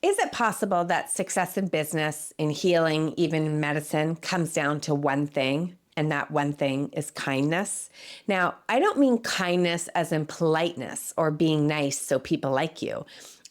Is it possible that success in business, in healing, even in medicine, comes down to one thing, and that one thing is kindness? Now, I don't mean kindness as in politeness or being nice so people like you.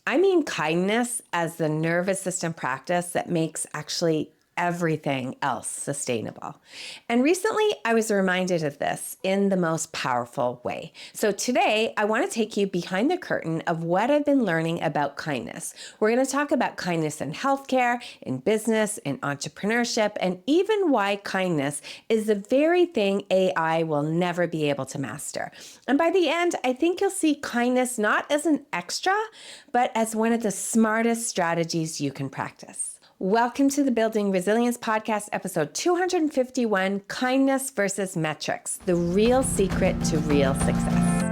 I mean kindness as the nervous system practice that makes actually everything else sustainable. And recently, I was reminded of this in the most powerful way. So today, I want to take you behind the curtain of what I've been learning about kindness. We're going to talk about kindness in healthcare, in business, in entrepreneurship, and even why kindness is the very thing AI will never be able to master. And by the end, I think you'll see kindness not as an extra, but as one of the smartest strategies you can practice. Welcome to the Building Resilience Podcast, episode 251, Kindness versus Metrics, the real secret to real success.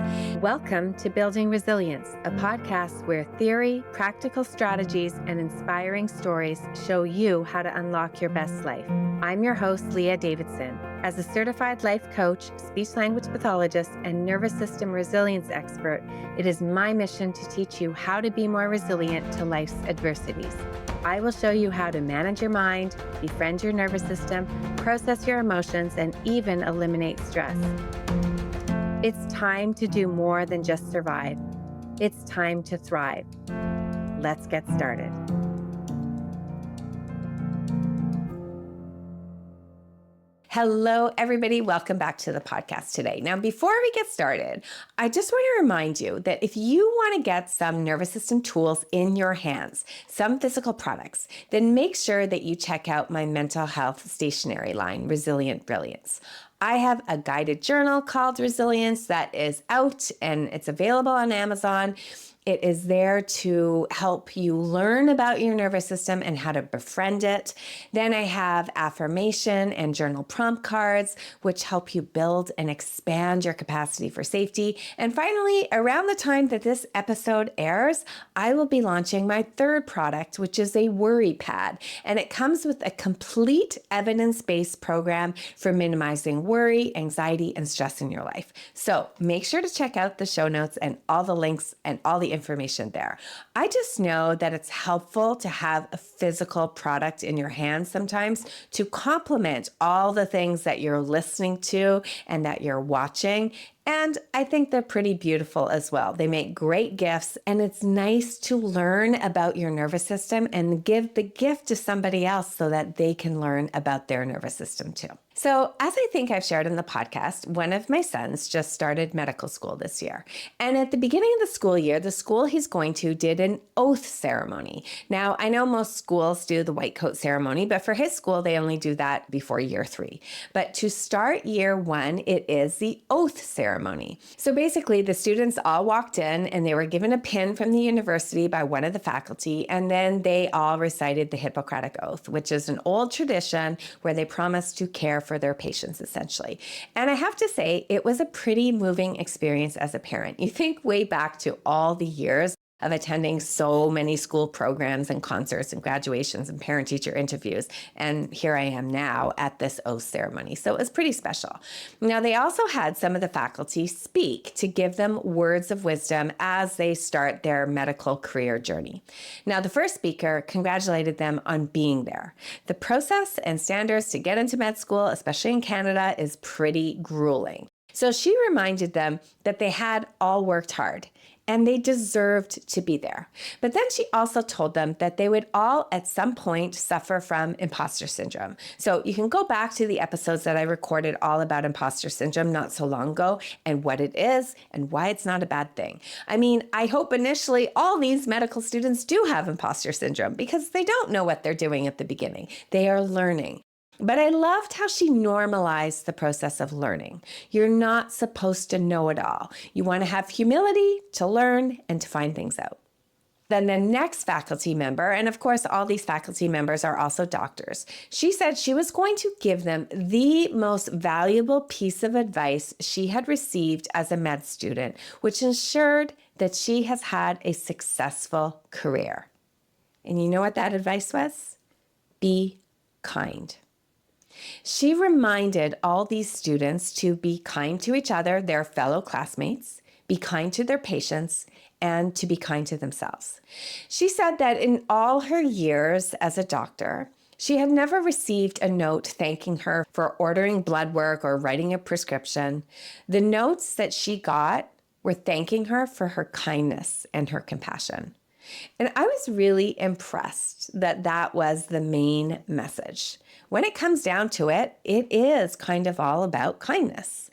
Welcome to Building Resilience, a podcast where theory, practical strategies, and inspiring stories show you how to unlock your best life. I'm your host, Leah Davidson. As a certified life coach, speech-language pathologist, and nervous system resilience expert, it is my mission to teach you how to be more resilient to life's adversities. I will show you how to manage your mind, befriend your nervous system, process your emotions, and even eliminate stress. It's time to do more than just survive. It's time to thrive. Let's get started. Hello, everybody. Welcome back to the podcast today. Now, before we get started, I just want to remind you that if you want to get some nervous system tools in your hands, some physical products, then make sure that you check out my mental health stationery line, Resilient Brilliance. I have a guided journal called Resilience that is out and it's available on Amazon. It is there to help you learn about your nervous system and how to befriend it. Then I have affirmation and journal prompt cards, which help you build and expand your capacity for safety. And finally, around the time that this episode airs, I will be launching my third product, which is a worry pad. And it comes with a complete evidence-based program for minimizing worry, anxiety, and stress in your life. So make sure to check out the show notes and all the links and all the information there. I just know that it's helpful to have a physical product in your hands sometimes to complement all the things that you're listening to and that you're watching. And I think they're pretty beautiful as well. They make great gifts, and it's nice to learn about your nervous system and give the gift to somebody else so that they can learn about their nervous system too. So as I think I've shared in the podcast, one of my sons just started medical school this year. And at the beginning of the school year, the school he's going to did an oath ceremony. Now, I know most schools do the white coat ceremony, but for his school, they only do that before year 3. But to start year 1, it is the oath ceremony. So basically, the students all walked in and they were given a pin from the university by one of the faculty, and then they all recited the Hippocratic Oath, which is an old tradition where they promise to care for their patients, essentially. And I have to say, it was a pretty moving experience as a parent. You think way back to all the years of attending so many school programs and concerts and graduations and parent-teacher interviews. And here I am now at this oath ceremony. So it was pretty special. Now, they also had some of the faculty speak to give them words of wisdom as they start their medical career journey. Now, the first speaker congratulated them on being there. The process and standards to get into med school, especially in Canada, is pretty grueling. So she reminded them that they had all worked hard and they deserved to be there. But then she also told them that they would all at some point suffer from imposter syndrome. So you can go back to the episodes that I recorded all about imposter syndrome not so long ago and what it is and why it's not a bad thing. I mean, I hope initially all these medical students do have imposter syndrome because they don't know what they're doing at the beginning. They are learning. But I loved how she normalized the process of learning. You're not supposed to know it all. You want to have humility to learn and to find things out. Then the next faculty member, and of course, all these faculty members are also doctors, she said she was going to give them the most valuable piece of advice she had received as a med student, which ensured that she has had a successful career. And you know what that advice was? Be kind. She reminded all these students to be kind to each other, their fellow classmates, be kind to their patients, and to be kind to themselves. She said that in all her years as a doctor, she had never received a note thanking her for ordering blood work or writing a prescription. The notes that she got were thanking her for her kindness and her compassion. And I was really impressed that that was the main message. When it comes down to it, it is kind of all about kindness.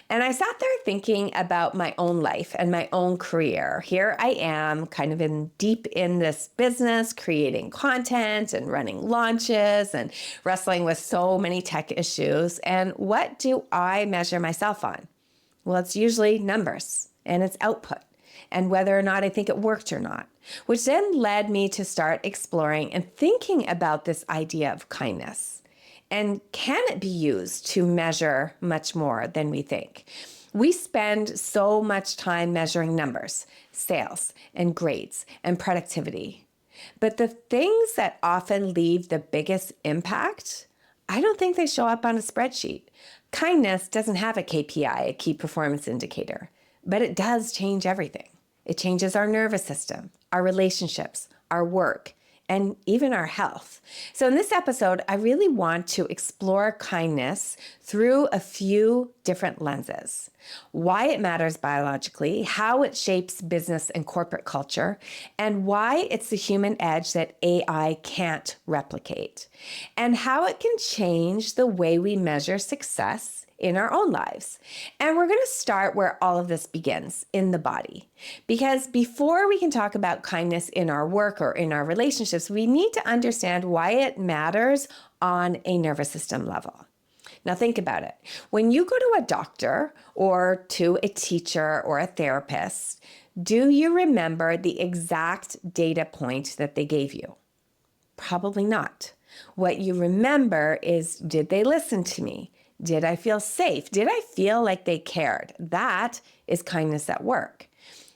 And I sat there thinking about my own life and my own career. Here I am, kind of deep in this business, creating content and running launches and wrestling with so many tech issues. And what do I measure myself on? Well, it's usually numbers and it's output and whether or not I think it worked or not, which then led me to start exploring and thinking about this idea of kindness. And can it be used to measure much more than we think? We spend so much time measuring numbers, sales, and grades, and productivity. But the things that often leave the biggest impact, I don't think they show up on a spreadsheet. Kindness doesn't have a KPI, a key performance indicator, but it does change everything. It changes our nervous system, our relationships, our work, and even our health. So in this episode, I really want to explore kindness through a few different lenses. Why it matters biologically, how it shapes business and corporate culture, and why it's the human edge that AI can't replicate, and how it can change the way we measure success in our own lives. And we're going to start where all of this begins, in the body. Because before we can talk about kindness in our work or in our relationships, we need to understand why it matters on a nervous system level. Now think about it. When you go to a doctor or to a teacher or a therapist, do you remember the exact data point that they gave you? Probably not. What you remember is, did they listen to me? Did I feel safe? Did I feel like they cared? That is kindness at work.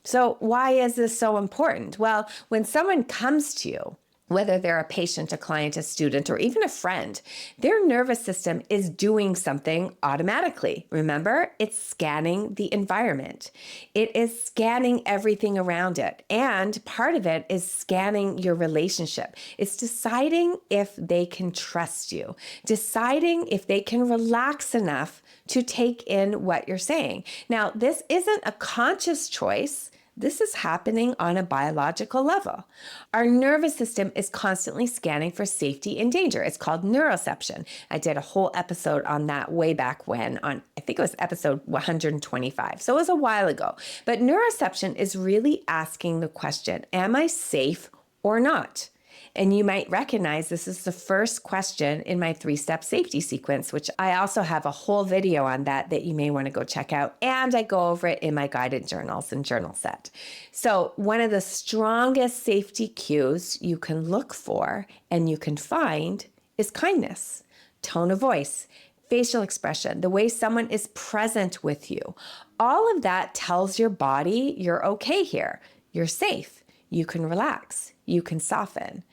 So why is this so important? Well, when someone comes to you, whether they're a patient, a client, a student, or even a friend, their nervous system is doing something automatically. Remember, it's scanning the environment. It is scanning everything around it. And part of it is scanning your relationship. It's deciding if they can trust you, deciding if they can relax enough to take in what you're saying. Now, this isn't a conscious choice. This is happening on a biological level. Our nervous system is constantly scanning for safety and danger. It's called neuroception. I did a whole episode on that way back when, I think it was episode 125. So it was a while ago. But neuroception is really asking the question, am I safe or not? And you might recognize this is the first question in my 3-step safety sequence, which I also have a whole video on that you may want to go check out. And I go over it in my guided journals and journal set. So one of the strongest safety cues you can look for and you can find is kindness, tone of voice, facial expression, the way someone is present with you. All of that tells your body you're okay here. You're safe. You can relax. You can soften.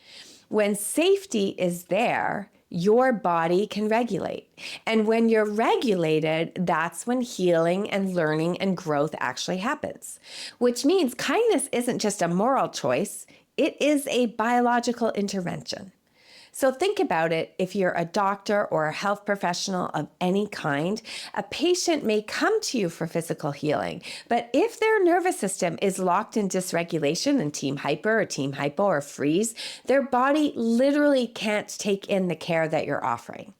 When safety is there, your body can regulate. And when you're regulated, that's when healing and learning and growth actually happens. Which means kindness isn't just a moral choice, it is a biological intervention. So think about it. If you're a doctor or a health professional of any kind, a patient may come to you for physical healing. But if their nervous system is locked in dysregulation and team hyper or team hypo or freeze, their body literally can't take in the care that you're offering.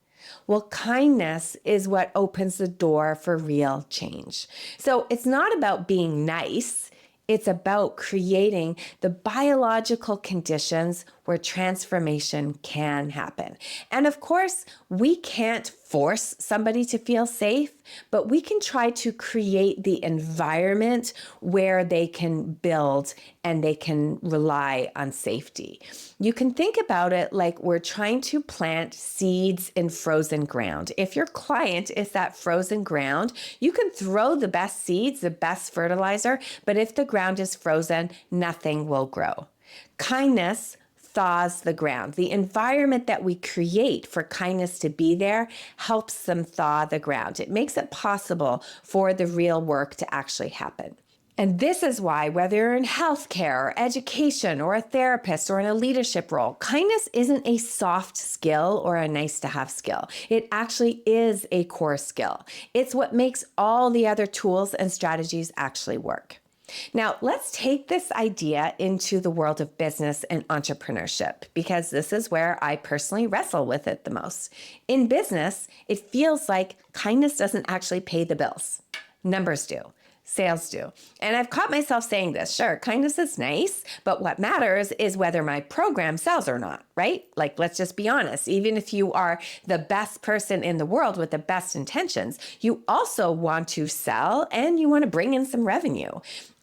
Well, kindness is what opens the door for real change. So it's not about being nice. It's about creating the biological conditions where transformation can happen. And of course, we can't force somebody to feel safe, but we can try to create the environment where they can build and they can rely on safety. You can think about it like we're trying to plant seeds in frozen ground. If your client is that frozen ground, you can throw the best seeds, the best fertilizer, but if the ground is frozen, nothing will grow. Kindness thaws the ground. The environment that we create for kindness to be there helps them thaw the ground. It makes it possible for the real work to actually happen. And this is why, whether you're in healthcare or education or a therapist or in a leadership role, kindness isn't a soft skill or a nice to have skill. It actually is a core skill. It's what makes all the other tools and strategies actually work. Now, let's take this idea into the world of business and entrepreneurship, because this is where I personally wrestle with it the most. In business, it feels like kindness doesn't actually pay the bills. Numbers do. Sales do. And I've caught myself saying this. Sure, kindness is nice, but what matters is whether my program sells or not, right? Like, let's just be honest. Even if you are the best person in the world with the best intentions, you also want to sell and you want to bring in some revenue.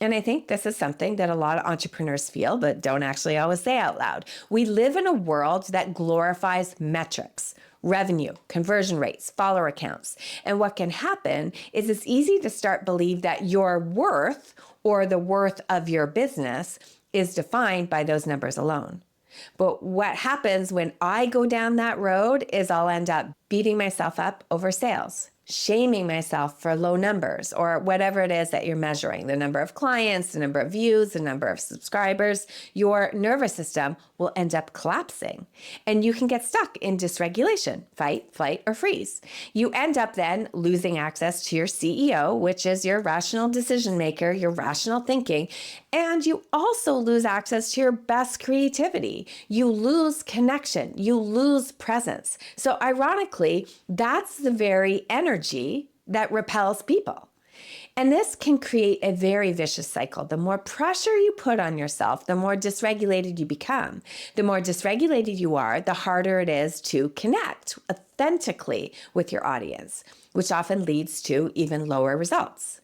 And I think this is something that a lot of entrepreneurs feel, but don't actually always say out loud. We live in a world that glorifies metrics. Revenue, conversion rates, follower counts. And what can happen is it's easy to start believe that your worth or the worth of your business is defined by those numbers alone. But what happens when I go down that road is I'll end up beating myself up over sales, shaming myself for low numbers or whatever it is that you're measuring, the number of clients, the number of views, the number of subscribers. Your nervous system will end up collapsing and you can get stuck in dysregulation, fight, flight, or freeze. You end up then losing access to your CEO, which is your rational decision maker, your rational thinking, and you also lose access to your best creativity. You lose connection, you lose presence. So ironically, that's the very energy that repels people. And this can create a very vicious cycle. The more pressure you put on yourself, the more dysregulated you become. The more dysregulated you are, the harder it is to connect authentically with your audience, which often leads to even lower results.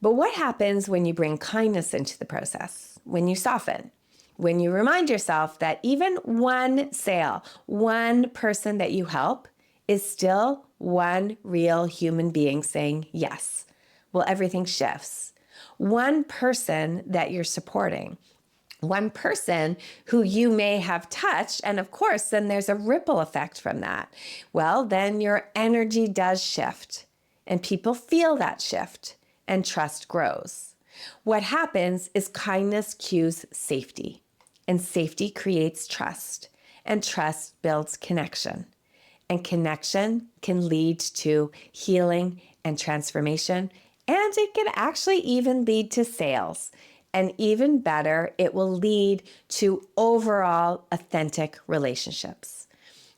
But what happens when you bring kindness into the process? When you soften? When you remind yourself that even one sale, one person that you help is still one real human being saying yes. Well, everything shifts. One person that you're supporting, one person who you may have touched, and of course, then there's a ripple effect from that. Well, then your energy does shift, and people feel that shift, and trust grows. What happens is kindness cues safety, and safety creates trust, and trust builds connection. And connection can lead to healing and transformation, and it can actually even lead to sales. And even better, it will lead to overall authentic relationships.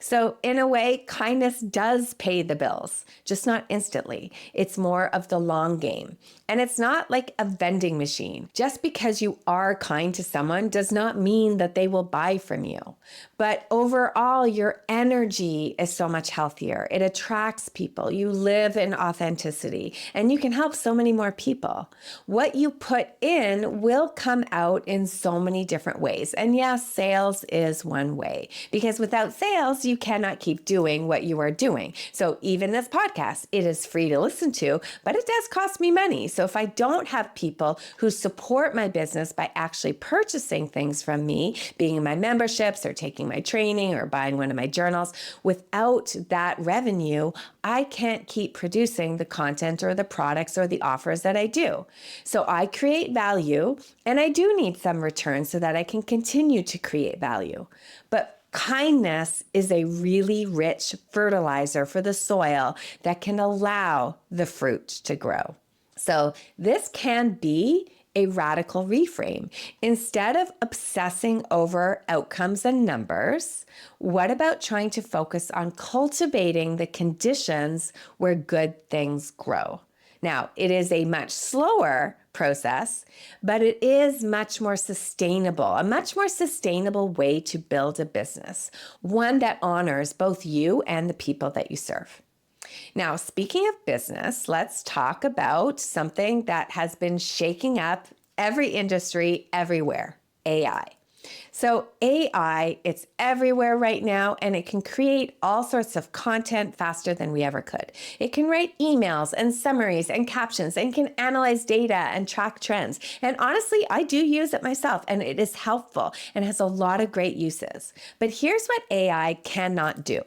So in a way, kindness does pay the bills, just not instantly. It's more of the long game. And it's not like a vending machine. Just because you are kind to someone does not mean that they will buy from you. But overall, your energy is so much healthier. It attracts people. You live in authenticity and you can help so many more people. What you put in will come out in so many different ways. And yes, sales is one way, because without sales, you cannot keep doing what you are doing. So even this podcast, it is free to listen to, but it does cost me money. So if I don't have people who support my business by actually purchasing things from me, being in my memberships or taking my training or buying one of my journals, without that revenue, I can't keep producing the content or the products or the offers that I do. So I create value and I do need some return so that I can continue to create value. But kindness is a really rich fertilizer for the soil that can allow the fruit to grow. So this can be a radical reframe. Instead of obsessing over outcomes and numbers, what about trying to focus on cultivating the conditions where good things grow? Now, it is a much slower process, but it is much more sustainable, a much more sustainable way to build a business, one that honors both you and the people that you serve. Now, speaking of business, let's talk about something that has been shaking up every industry everywhere, AI. So AI, it's everywhere right now, and it can create all sorts of content faster than we ever could. It can write emails and summaries and captions and can analyze data and track trends. And honestly, I do use it myself, and it is helpful and has a lot of great uses. But here's what AI cannot do.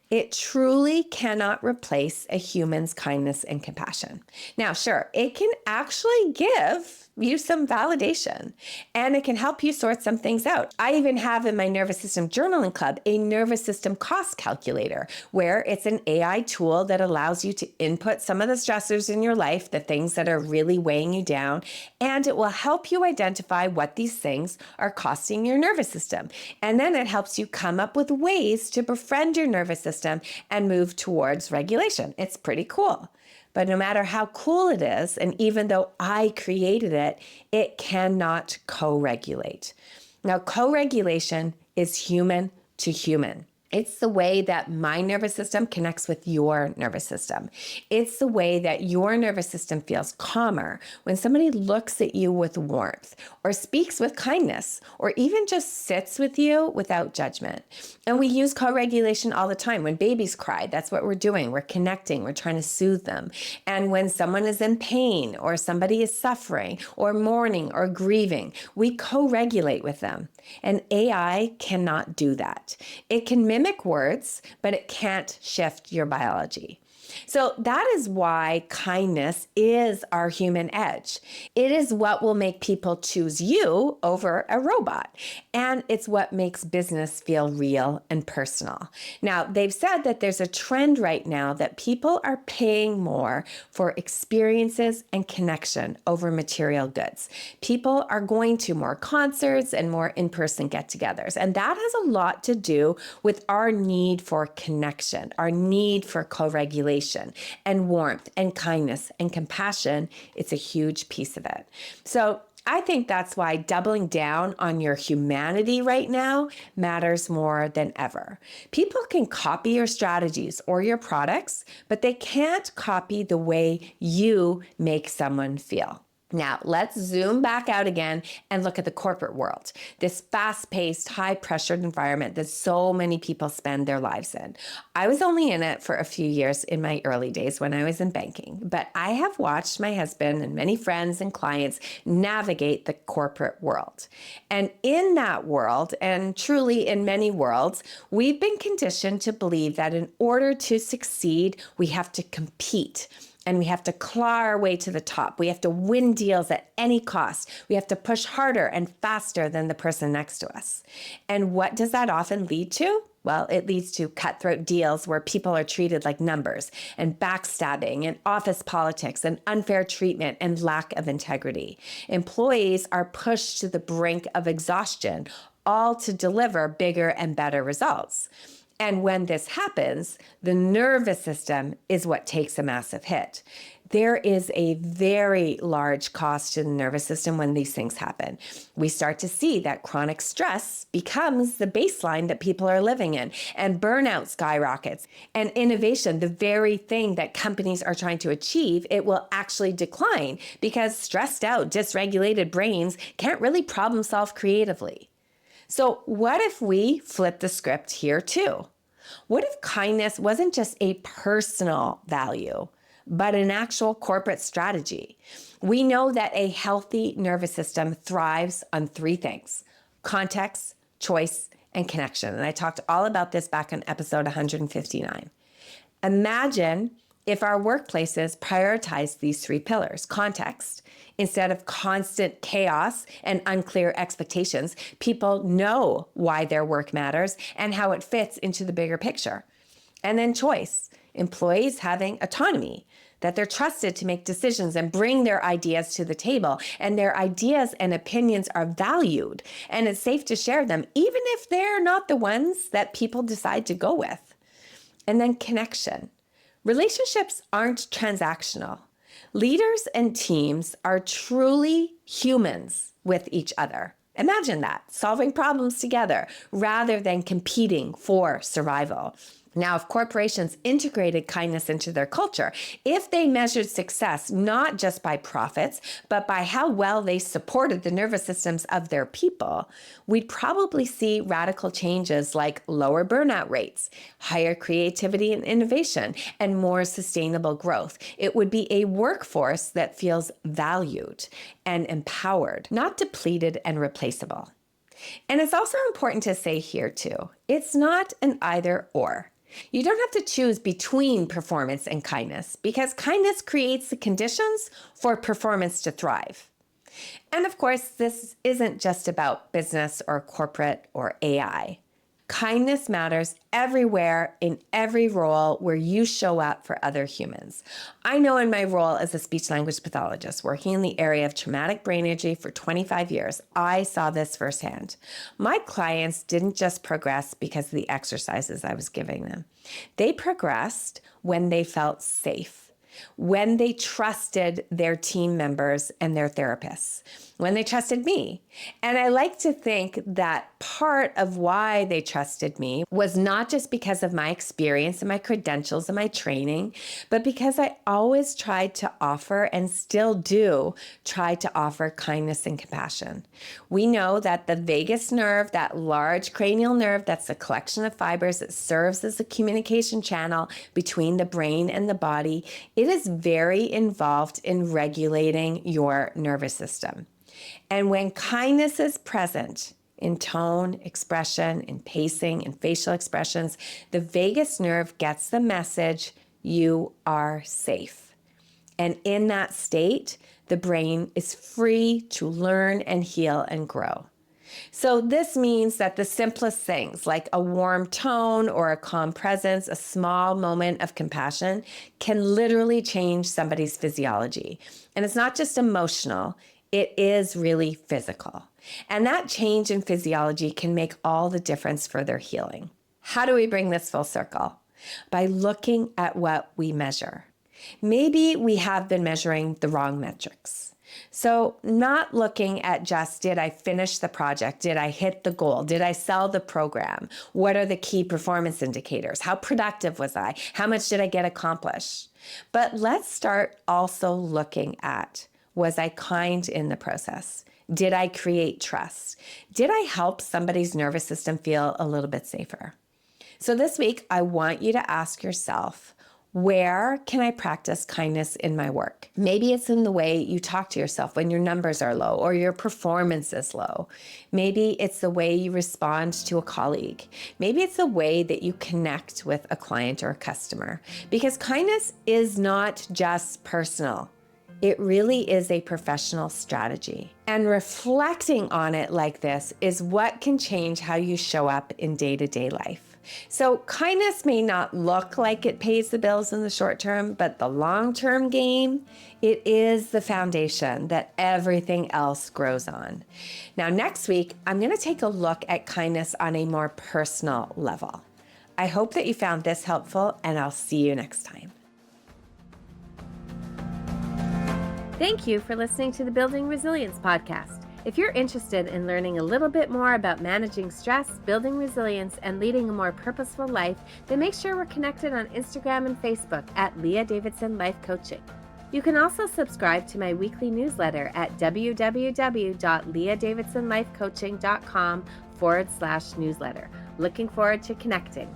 It truly cannot replace a human's kindness and compassion. Now, sure, it can actually give use some validation, and it can help you sort some things out. I even have in my nervous system journaling club a nervous system cost calculator, where it's an AI tool that allows you to input some of the stressors in your life, the things that are really weighing you down, and it will help you identify what these things are costing your nervous system. And then it helps you come up with ways to befriend your nervous system and move towards regulation. It's pretty cool. But no matter how cool it is, and even though I created it, it cannot co-regulate. Now, co-regulation is human to human. It's the way that my nervous system connects with your nervous system. It's the way that your nervous system feels calmer when somebody looks at you with warmth, or speaks with kindness, or even just sits with you without judgment. And we use co-regulation all the time. When babies cry, that's what we're doing. We're connecting, we're trying to soothe them. And when someone is in pain, or somebody is suffering, or mourning, or grieving, we co-regulate with them. And AI cannot do that. It can mimic words, but it can't shift your biology. So that is why kindness is our human edge. It is what will make people choose you over a robot. And it's what makes business feel real and personal. Now, they've said that there's a trend right now that people are paying more for experiences and connection over material goods. People are going to more concerts and more in-person get-togethers. And that has a lot to do with our need for connection, our need for co-regulation and warmth and kindness and compassion. It's a huge piece of it. So I think that's why doubling down on your humanity right now matters more than ever. People can copy your strategies or your products, but they can't copy the way you make someone feel. Now, let's zoom back out again and look at the corporate world, this fast-paced, high-pressured environment that so many people spend their lives in. I was only in it for a few years in my early days when I was in banking, but I have watched my husband and many friends and clients navigate the corporate world. And in that world, and truly in many worlds, we've been conditioned to believe that in order to succeed, we have to compete. And we have to claw our way to the top. We have to win deals at any cost. We have to push harder and faster than the person next to us. And what does that often lead to? Well, it leads to cutthroat deals where people are treated like numbers, and backstabbing, and office politics, and unfair treatment, and lack of integrity. Employees are pushed to the brink of exhaustion, all to deliver bigger and better results. And when this happens, the nervous system is what takes a massive hit. There is a very large cost to the nervous system when these things happen. We start to see that chronic stress becomes the baseline that people are living in, and burnout skyrockets. And innovation, the very thing that companies are trying to achieve, it will actually decline because stressed out, dysregulated brains can't really problem solve creatively. So what if we flip the script here too? What if kindness wasn't just a personal value, but an actual corporate strategy? We know that a healthy nervous system thrives on three things: context, choice, and connection. And I talked all about this back in episode 159. Imagine if our workplaces prioritize these three pillars: context. Instead of constant chaos and unclear expectations, people know why their work matters and how it fits into the bigger picture. And then choice. Employees having autonomy, that they're trusted to make decisions and bring their ideas to the table, and their ideas and opinions are valued, and it's safe to share them, even if they're not the ones that people decide to go with. And then connection. Relationships aren't transactional. Leaders and teams are truly humans with each other. Imagine that, solving problems together rather than competing for survival. Now, if corporations integrated kindness into their culture, if they measured success not just by profits, but by how well they supported the nervous systems of their people, we'd probably see radical changes like lower burnout rates, higher creativity and innovation, and more sustainable growth. It would be a workforce that feels valued and empowered, not depleted and replaceable. And it's also important to say here too, it's not an either or. You don't have to choose between performance and kindness, because kindness creates the conditions for performance to thrive. And of course, this isn't just about business or corporate or AI. Kindness matters everywhere in every role where you show up for other humans. I know in my role as a speech language pathologist working in the area of traumatic brain injury for 25 years, I saw this firsthand. My clients didn't just progress because of the exercises I was giving them. They progressed when they felt safe, when they trusted their team members and their therapists, when they trusted me. And I like to think that part of why they trusted me was not just because of my experience and my credentials and my training, but because I always tried to offer and still do try to offer kindness and compassion. We know that the vagus nerve, that large cranial nerve, that's a collection of fibers that serves as a communication channel between the brain and the body, it is very involved in regulating your nervous system. And when kindness is present in tone, expression, in pacing, in facial expressions, the vagus nerve gets the message, you are safe. And in that state, the brain is free to learn and heal and grow. So this means that the simplest things like a warm tone or a calm presence, a small moment of compassion can literally change somebody's physiology. And it's not just emotional, it is really physical. And that change in physiology can make all the difference for their healing. How do we bring this full circle? By looking at what we measure. Maybe we have been measuring the wrong metrics. So not looking at just, did I finish the project? Did I hit the goal? Did I sell the program? What are the key performance indicators? How productive was I? How much did I get accomplished? But let's start also looking at, was I kind in the process? Did I create trust? Did I help somebody's nervous system feel a little bit safer? So this week, I want you to ask yourself, where can I practice kindness in my work? Maybe it's in the way you talk to yourself when your numbers are low or your performance is low. Maybe it's the way you respond to a colleague. Maybe it's the way that you connect with a client or a customer. Because kindness is not just personal. It really is a professional strategy. And reflecting on it like this is what can change how you show up in day-to-day life. So kindness may not look like it pays the bills in the short term, but the long-term game, it is the foundation that everything else grows on. Now, next week, I'm going to take a look at kindness on a more personal level. I hope that you found this helpful, and I'll see you next time. Thank you for listening to the Building Resilience podcast. If you're interested in learning a little bit more about managing stress, building resilience, and leading a more purposeful life, then make sure we're connected on Instagram and Facebook at Leah Davidson Life Coaching. You can also subscribe to my weekly newsletter at www.leahdavidsonlifecoaching.com/newsletter. Looking forward to connecting.